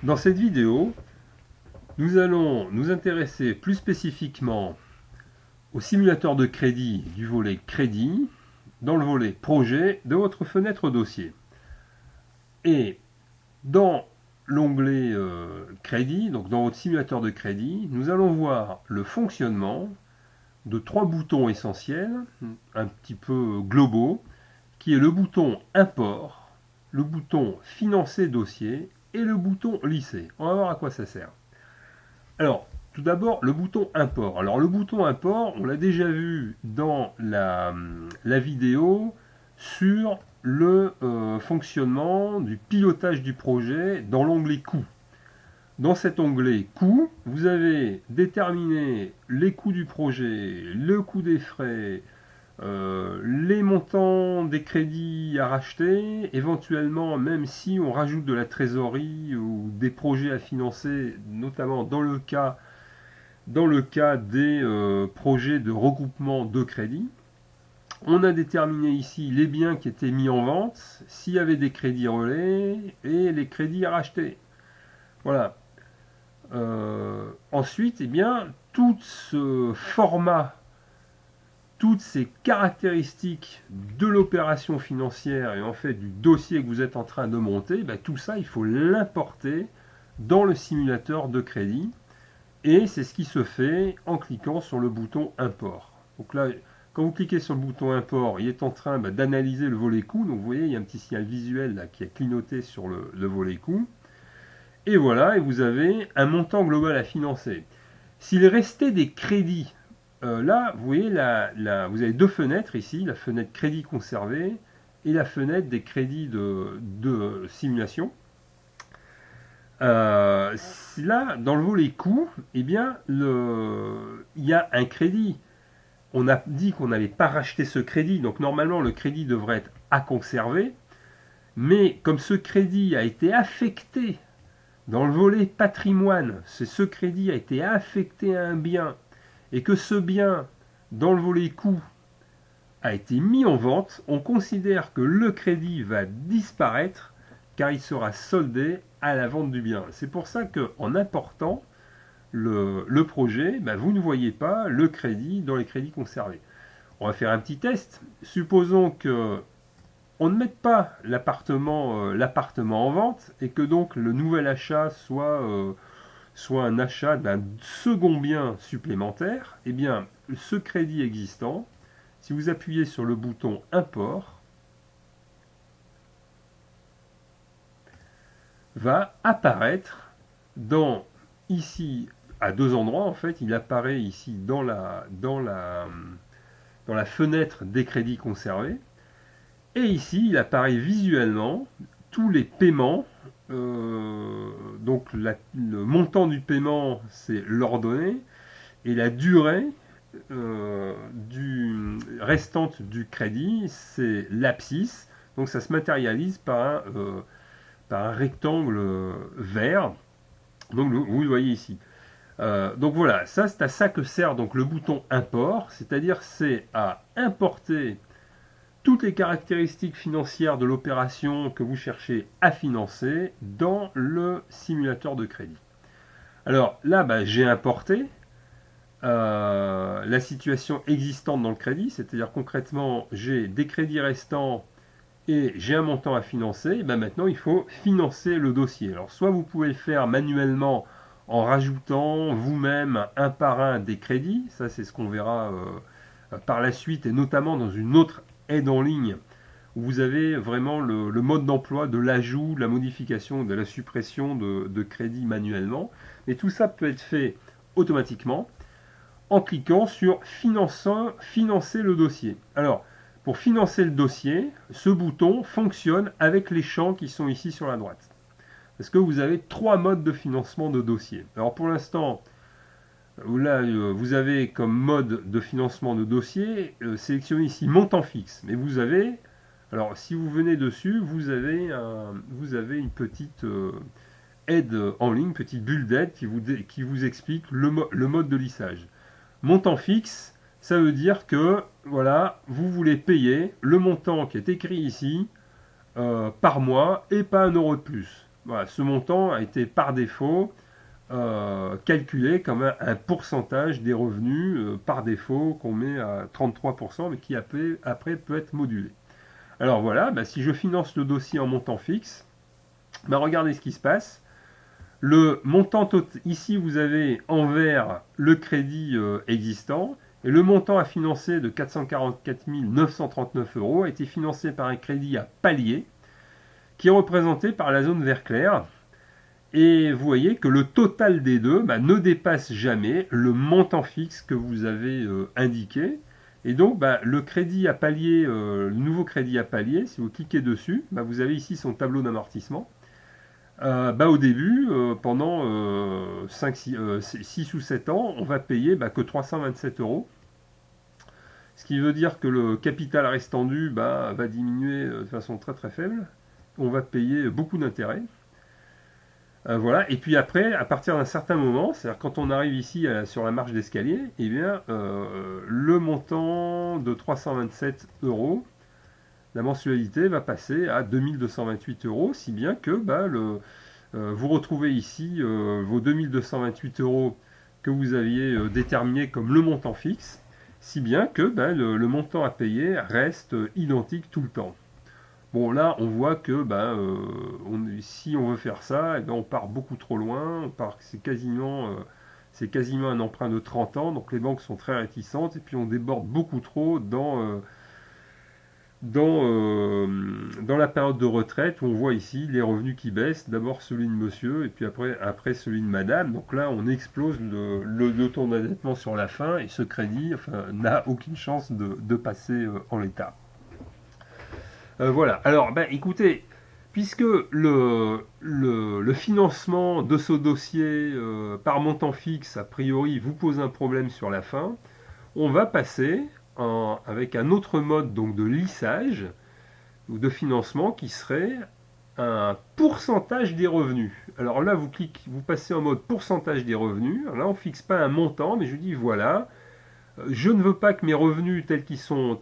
Dans cette vidéo, nous allons nous intéresser plus spécifiquement au simulateur de crédit du volet crédit dans le volet projet de votre fenêtre dossier. Et dans l'onglet crédit, donc dans votre simulateur de crédit, nous allons voir le fonctionnement de trois boutons essentiels, un petit peu globaux, qui est le bouton import, le bouton financer dossier et le bouton lisser. On va voir à quoi ça sert. Alors, tout d'abord, le bouton import. Alors, le bouton import, on l'a déjà vu dans la vidéo sur le fonctionnement du pilotage du projet dans l'onglet coûts. Dans cet onglet coûts, vous avez déterminé les coûts du projet, le coût des frais, les montants des crédits à racheter, éventuellement même si on rajoute de la trésorerie ou des projets à financer, notamment dans le cas des projets de regroupement de crédits. On a déterminé ici les biens qui étaient mis en vente, s'il y avait des crédits relais et les crédits à racheter. Voilà. Ensuite, eh bien, tout ce format, toutes ces caractéristiques de l'opération financière et en fait du dossier que vous êtes en train de monter, tout ça, il faut l'importer dans le simulateur de crédit. Et c'est ce qui se fait en cliquant sur le bouton import. Donc là, quand vous cliquez sur le bouton import, il est en train d'analyser le volet coût. Donc vous voyez, il y a un petit signal visuel là, qui est clignoté sur le volet coût. Et voilà, et vous avez un montant global à financer. S'il restait des crédits, là, vous voyez, vous avez deux fenêtres ici, la fenêtre crédit conservé et la fenêtre des crédits de simulation. Là, dans le volet coûts, eh bien, il y a un crédit. On a dit qu'on n'avait pas racheté ce crédit, donc normalement le crédit devrait être à conserver. Mais comme ce crédit a été affecté dans le volet patrimoine, ce crédit a été affecté à un bien, et que ce bien, dans le volet coûts, a été mis en vente, on considère que le crédit va disparaître car il sera soldé à la vente du bien. C'est pour ça qu'en important le projet, vous ne voyez pas le crédit dans les crédits conservés. On va faire un petit test. Supposons que on ne mette pas l'appartement en vente et que donc le nouvel achat soit un achat d'un second bien supplémentaire. Eh bien, ce crédit existant, si vous appuyez sur le bouton import, va apparaître ici à deux endroits. En fait, il apparaît ici dans la fenêtre des crédits conservés. Et ici, il apparaît visuellement tous les paiements. Donc le montant du paiement, c'est l'ordonnée. Et la durée restante du crédit, c'est l'abscisse. Donc ça se matérialise par un rectangle vert. Donc vous le voyez ici. Donc voilà, ça c'est à ça que sert donc le bouton import, c'est-à-dire c'est à importer toutes les caractéristiques financières de l'opération que vous cherchez à financer dans le simulateur de crédit. Alors là, j'ai importé la situation existante dans le crédit, c'est-à-dire concrètement j'ai des crédits restants et j'ai un montant à financer. Maintenant il faut financer le dossier. Alors soit vous pouvez le faire manuellement en rajoutant vous-même un par un des crédits, ça c'est ce qu'on verra par la suite et notamment dans une autre aide en ligne où vous avez vraiment le mode d'emploi de l'ajout, de la modification, de la suppression de crédits manuellement. Et tout ça peut être fait automatiquement en cliquant sur financer le dossier. Alors, pour financer le dossier, ce bouton fonctionne avec les champs qui sont ici sur la droite. Parce que vous avez trois modes de financement de dossier. Alors pour l'instant, là, vous avez comme mode de financement de dossier sélectionné ici montant fixe. Mais vous avez, alors si vous venez dessus, vous avez une petite aide en ligne, petite bulle d'aide qui vous explique le mode de lissage. Montant fixe, ça veut dire que voilà, vous voulez payer le montant qui est écrit ici par mois et pas 1 euro de plus. Voilà, ce montant a été par défaut calculé comme un pourcentage des revenus par défaut qu'on met à 33%, mais qui après peut être modulé. Alors voilà, bah, si je finance le dossier en montant fixe, bah, regardez ce qui se passe. Le montant total, ici vous avez en vert le crédit existant, et le montant à financer de 444 939 euros a été financé par un crédit à palier, qui est représenté par la zone vert clair. Et vous voyez que le total des deux bah, ne dépasse jamais le montant fixe que vous avez indiqué. Et donc bah, le crédit à palier, le nouveau crédit à palier, si vous cliquez dessus, bah, vous avez ici son tableau d'amortissement. Bah, au début, pendant 6 ou 7 ans, on va payer bah, que 327 euros. Ce qui veut dire que le capital restant dû bah, va diminuer de façon très très faible. On va payer beaucoup d'intérêts. Voilà. Et puis après, à partir d'un certain moment, c'est-à-dire quand on arrive ici sur la marche d'escalier, eh bien, le montant de 327 euros, la mensualité va passer à 2228 euros, si bien que bah, vous retrouvez ici vos 2228 euros que vous aviez déterminés comme le montant fixe, si bien que bah, le montant à payer reste identique tout le temps. Bon, là, on voit que bah, si on veut faire ça, eh ben, on part beaucoup trop loin. C'est quasiment un emprunt de 30 ans, donc les banques sont très réticentes, et puis on déborde beaucoup trop dans la période de retraite, où on voit ici les revenus qui baissent, d'abord celui de monsieur, et puis après celui de madame. Donc là, on explose le taux d'endettement sur la fin, et ce crédit n'a aucune chance de passer en l'état. Voilà. Alors, ben, écoutez, puisque le financement de ce dossier par montant fixe, a priori, vous pose un problème sur la fin, on va passer avec un autre mode donc de lissage ou de financement qui serait un pourcentage des revenus. Alors là, vous passez en mode pourcentage des revenus. Alors là, on ne fixe pas un montant, mais je dis voilà, je ne veux pas que mes revenus tels qu'ils sont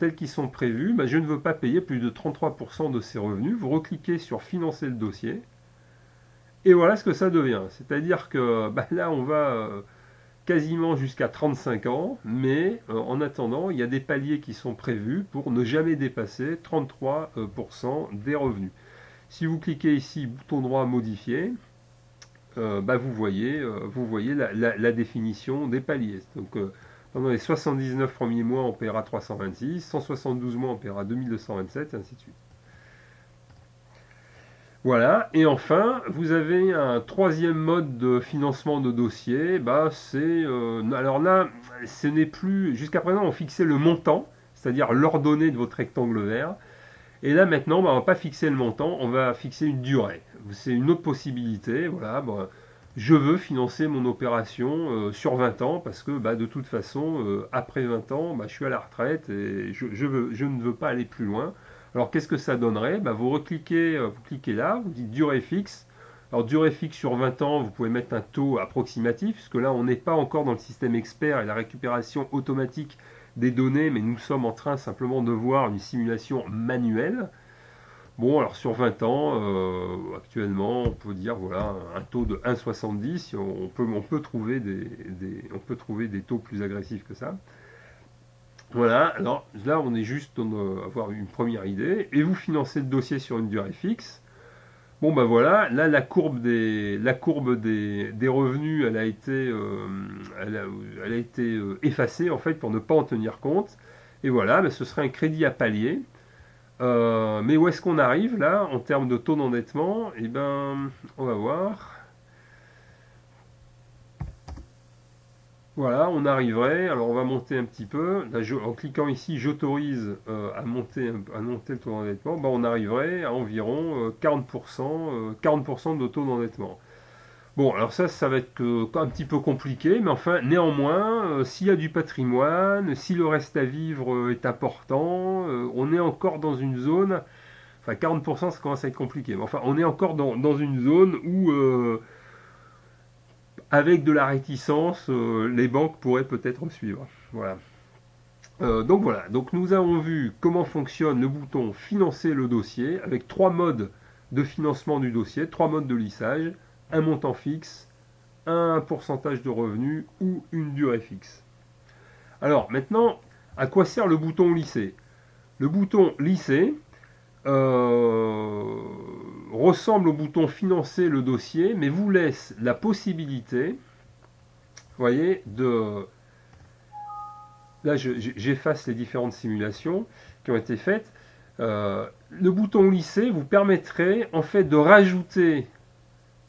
prévus, bah, je ne veux pas payer plus de 33% de ces revenus. Vous recliquez sur financer le dossier. Et voilà ce que ça devient. C'est-à-dire que bah, là, on va quasiment jusqu'à 35 ans, mais en attendant, il y a des paliers qui sont prévus pour ne jamais dépasser 33% des revenus. Si vous cliquez ici, bouton droit modifier, bah, vous voyez la définition des paliers. Donc, pendant les 79 premiers mois, on paiera 326, 172 mois, on paiera 2227, et ainsi de suite. Voilà, et enfin, vous avez un troisième mode de financement de dossier. Bah, alors là, ce n'est plus. Jusqu'à présent, on fixait le montant, c'est-à-dire l'ordonnée de votre rectangle vert. Et là, maintenant, bah, on ne va pas fixer le montant, on va fixer une durée. C'est une autre possibilité. Voilà, bah, je veux financer mon opération sur 20 ans parce que bah, de toute façon, après 20 ans, bah, je suis à la retraite et je ne veux pas aller plus loin. Alors qu'est-ce que ça donnerait? Bah, vous cliquez là, vous dites durée fixe. Alors durée fixe sur 20 ans, vous pouvez mettre un taux approximatif, puisque là on n'est pas encore dans le système expert et la récupération automatique des données, mais nous sommes en train simplement de voir une simulation manuelle. Bon, alors sur 20 ans, actuellement, on peut dire voilà un taux de 1,70. On peut trouver des taux plus agressifs que ça. Voilà, alors là on est juste dans avoir une première idée, et vous financez le dossier sur une durée fixe. Bon ben voilà, là la courbe des revenus, elle a été effacée en fait pour ne pas en tenir compte. Et voilà, ben, ce serait un crédit à palier. Mais où est-ce qu'on arrive là en termes de taux d'endettement? Eh ben, on va voir. Voilà, on arriverait. Alors on va monter un petit peu. Là, en cliquant ici, j'autorise à monter le taux d'endettement. Ben, on arriverait à environ 40% de taux d'endettement. Bon, alors ça va être un petit peu compliqué, mais enfin, néanmoins, s'il y a du patrimoine, si le reste à vivre est important, on est encore dans une zone. Enfin, 40%, ça commence à être compliqué. Mais enfin, on est encore dans une zone où avec de la réticence, les banques pourraient peut-être suivre. Voilà. Donc voilà, donc nous avons vu comment fonctionne le bouton financer le dossier avec trois modes de financement du dossier, 3 modes de lissage, un montant fixe, un pourcentage de revenus ou une durée fixe. Alors maintenant, à quoi sert le bouton lisser? Le bouton lisser ressemble au bouton financer le dossier, mais vous laisse la possibilité, vous voyez, de... Là, j'efface les différentes simulations qui ont été faites. Le bouton lisser vous permettrait en fait de rajouter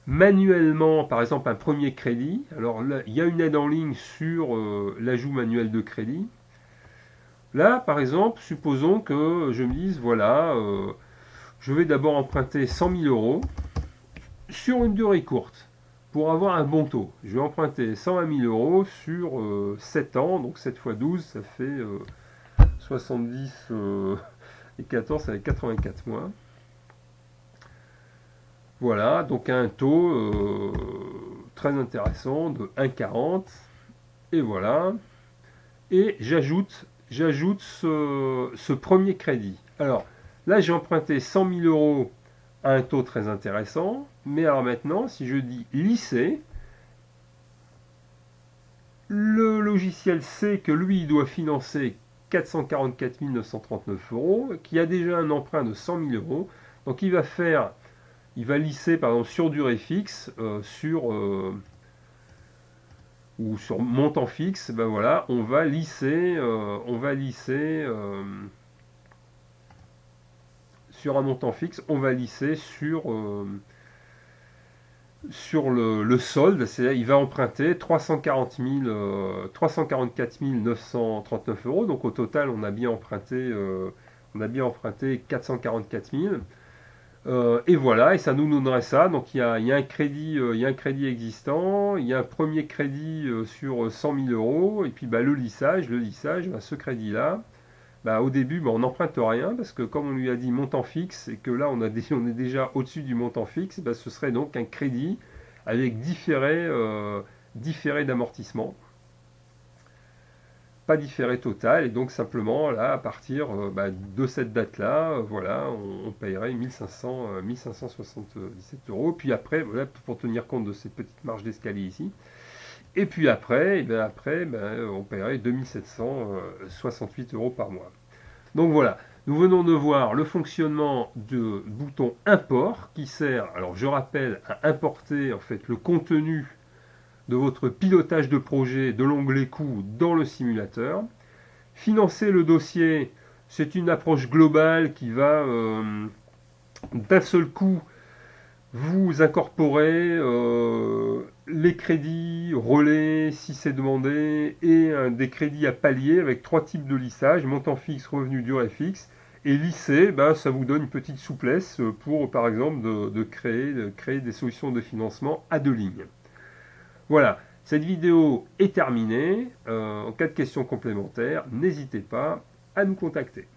manuellement, par exemple, un premier crédit. Alors là, il y a une aide en ligne sur l'ajout manuel de crédit. Là, par exemple, supposons que je me dise, voilà, je vais d'abord emprunter 100 000 euros sur une durée courte pour avoir un bon taux. Je vais emprunter 120 000 euros sur 7 ans, donc 7 fois 12, ça fait 70 et 14, ça fait 84 mois. Voilà, donc un taux très intéressant de 1,40. Et voilà. Et j'ajoute ce premier crédit. Alors là, j'ai emprunté 100 000 euros à un taux très intéressant. Mais alors maintenant, si je dis lisser, le logiciel sait que lui, il doit financer 444 939 euros, qui a déjà un emprunt de 100 000 euros. Donc il va lisser par exemple sur durée fixe, ou sur montant fixe, ben voilà, on va lisser sur un montant fixe, on va lisser sur le solde, c'est-à-dire il va emprunter 344 939 euros, donc au total on a bien emprunté 444 000. Et voilà, et ça nous donnerait ça. Donc il y a un crédit existant, il y a un premier crédit sur 100 000 euros, et puis bah, le lissage, bah, ce crédit-là, bah, au début bah, on n'emprunte rien, parce que comme on lui a dit montant fixe, et que là on est déjà au-dessus du montant fixe, bah, ce serait donc un crédit avec différé d'amortissement. Pas différé total, et donc simplement là à partir de cette date là voilà, on paierait 1577 euros, puis après voilà, pour tenir compte de cette petite marge d'escalier ici, et puis après, on paierait 2768 euros par mois. Donc voilà, nous venons de voir le fonctionnement du bouton import qui sert, alors je rappelle, à importer en fait le contenu de votre pilotage de projet de l'onglet coûts dans le simulateur. Financer le dossier, c'est une approche globale qui va d'un seul coup vous incorporer les crédits relais si c'est demandé, et des crédits à palier avec 3 types de lissage, montant fixe, revenu, durée fixe. Et lisser, ça vous donne une petite souplesse pour par exemple de créer des solutions de financement à 2 lignes. Voilà, cette vidéo est terminée. En cas de questions complémentaires, n'hésitez pas à nous contacter.